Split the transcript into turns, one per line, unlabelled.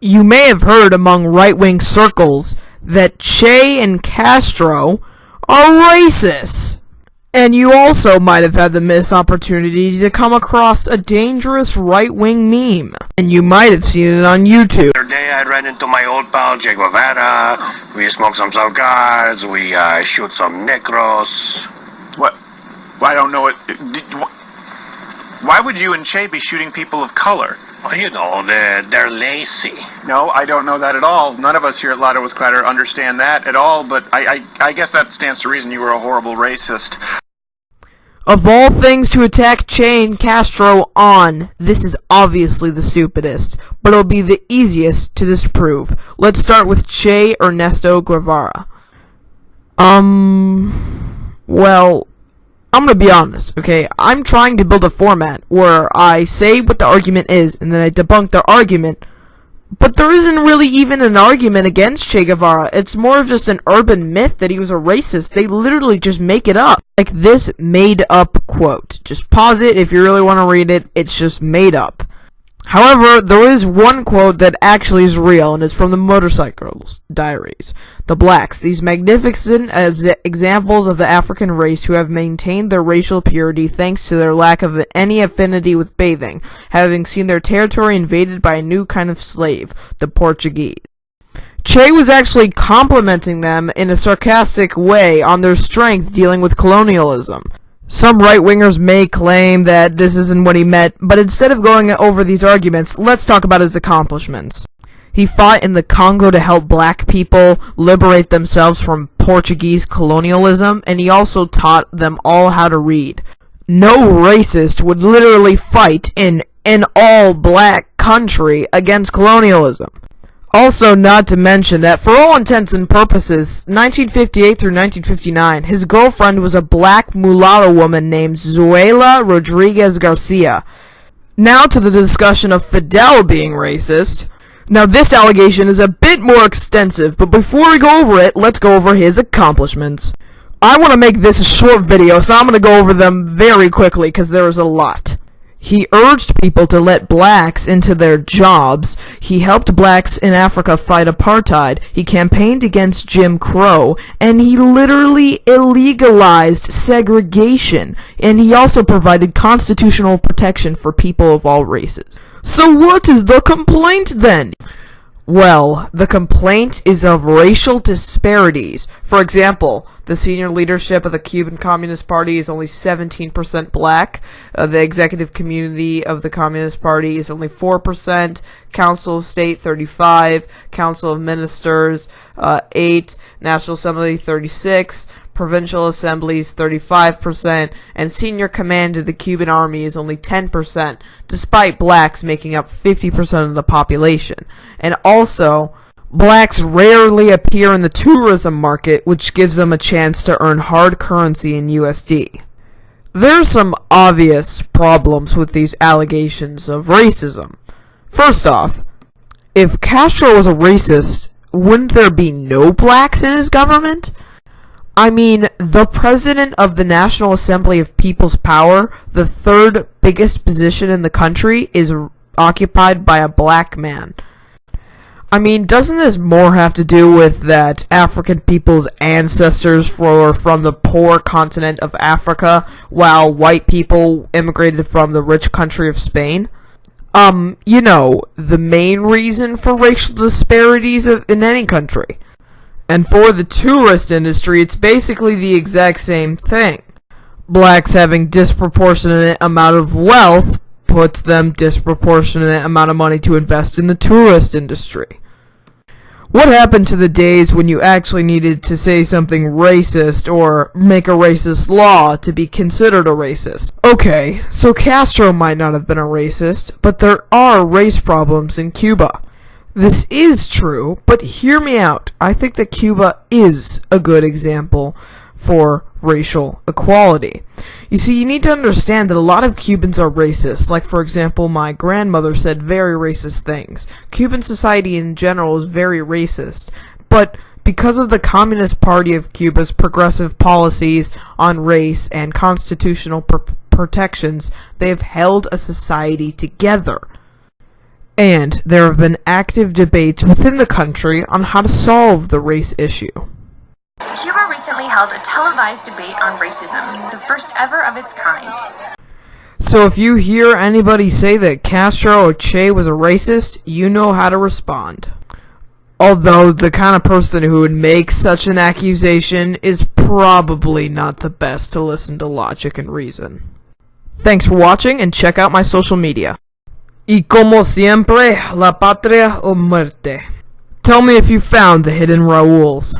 You may have heard among right-wing circles that Che and Castro are racist. And you also might have had the missed opportunity to come across a dangerous right-wing meme. And you might have seen it on YouTube.
The other day I ran into my old pal Che Guevara. We smoked some cigars. We shoot some necros.
What? Well, I don't know it. Why would you and Che be shooting people of color?
Well, you know, they're lazy.
No, I don't know that at all. None of us here at Louder with Crowder understand that at all, but I guess that stands to reason you were a horrible racist.
Of all things to attack Che and Castro on, this is obviously the stupidest, but it'll be the easiest to disprove. Let's start with Che Ernesto Guevara. Well, I'm gonna be honest, okay? I'm trying to build a format where I say what the argument is, and then I debunk the argument, but there isn't really even an argument against Che Guevara. It's more of just an urban myth that he was a racist. They literally just make it up. Like this made-up quote. Just pause it if you really want to read it. It's just made up. However, there is one quote that actually is real, and it's from the Motorcycles Diaries. The blacks, these magnificent examples of the African race who have maintained their racial purity thanks to their lack of any affinity with bathing, having seen their territory invaded by a new kind of slave, the Portuguese. Che was actually complimenting them in a sarcastic way on their strength dealing with colonialism. Some right-wingers may claim that this isn't what he meant, but instead of going over these arguments, let's talk about his accomplishments. He fought in the Congo to help black people liberate themselves from Portuguese colonialism, and he also taught them all how to read. No racist would literally fight in an all-black country against colonialism. Also, not to mention that, for all intents and purposes, 1958 through 1959, his girlfriend was a black mulatto woman named Zuela Rodriguez Garcia. Now to the discussion of Fidel being racist. Now this allegation is a bit more extensive, but before we go over it, let's go over his accomplishments. I want to make this a short video, so I'm going to go over them very quickly, because there is a lot. He urged people to let blacks into their jobs. He helped blacks in Africa fight apartheid. He campaigned against Jim Crow. And he literally illegalized segregation. And he also provided constitutional protection for people of all races. So what is the complaint then? Well, the complaint is of racial disparities. For example, the senior leadership of the Cuban Communist Party is only 17% black. The executive community of the Communist Party is only 4%. Council of State, 35%. Council of Ministers, 8%. National Assembly, 36%. Provincial Assemblies, 35%. And senior command of the Cuban Army is only 10%, despite blacks making up 50% of the population. And also, blacks rarely appear in the tourism market, which gives them a chance to earn hard currency in USD. There are some obvious problems with these allegations of racism. First off, if Castro was a racist, wouldn't there be no blacks in his government? I mean, the President of the National Assembly of People's Power, the third biggest position in the country, is occupied by a black man. I mean, doesn't this more have to do with that African people's ancestors were from the poor continent of Africa, while white people immigrated from the rich country of Spain? You know, the main reason for racial disparities in any country. And for the tourist industry, it's basically the exact same thing. Blacks having disproportionate amount of wealth puts them disproportionate amount of money to invest in the tourist industry. What happened to the days when you actually needed to say something racist or make a racist law to be considered a racist? Okay, so Castro might not have been a racist, but there are race problems in Cuba. This is true, but hear me out. I think that Cuba is a good example for racial equality. You see, you need to understand that a lot of Cubans are racist. Like, for example, my grandmother said very racist things. Cuban society in general is very racist. But because of the Communist Party of Cuba's progressive policies on race and constitutional protections, they have held a society together. And there have been active debates within the country on how to solve the race issue.
Cuba recently held a televised debate on racism, the first ever of its kind.
So if you hear anybody say that Castro or Che was a racist, you know how to respond. Although the kind of person who would make such an accusation is probably not the best to listen to logic and reason. Thanks for watching, and check out my social media. Y como siempre, la patria o muerte. Tell me if you found the hidden Rauls.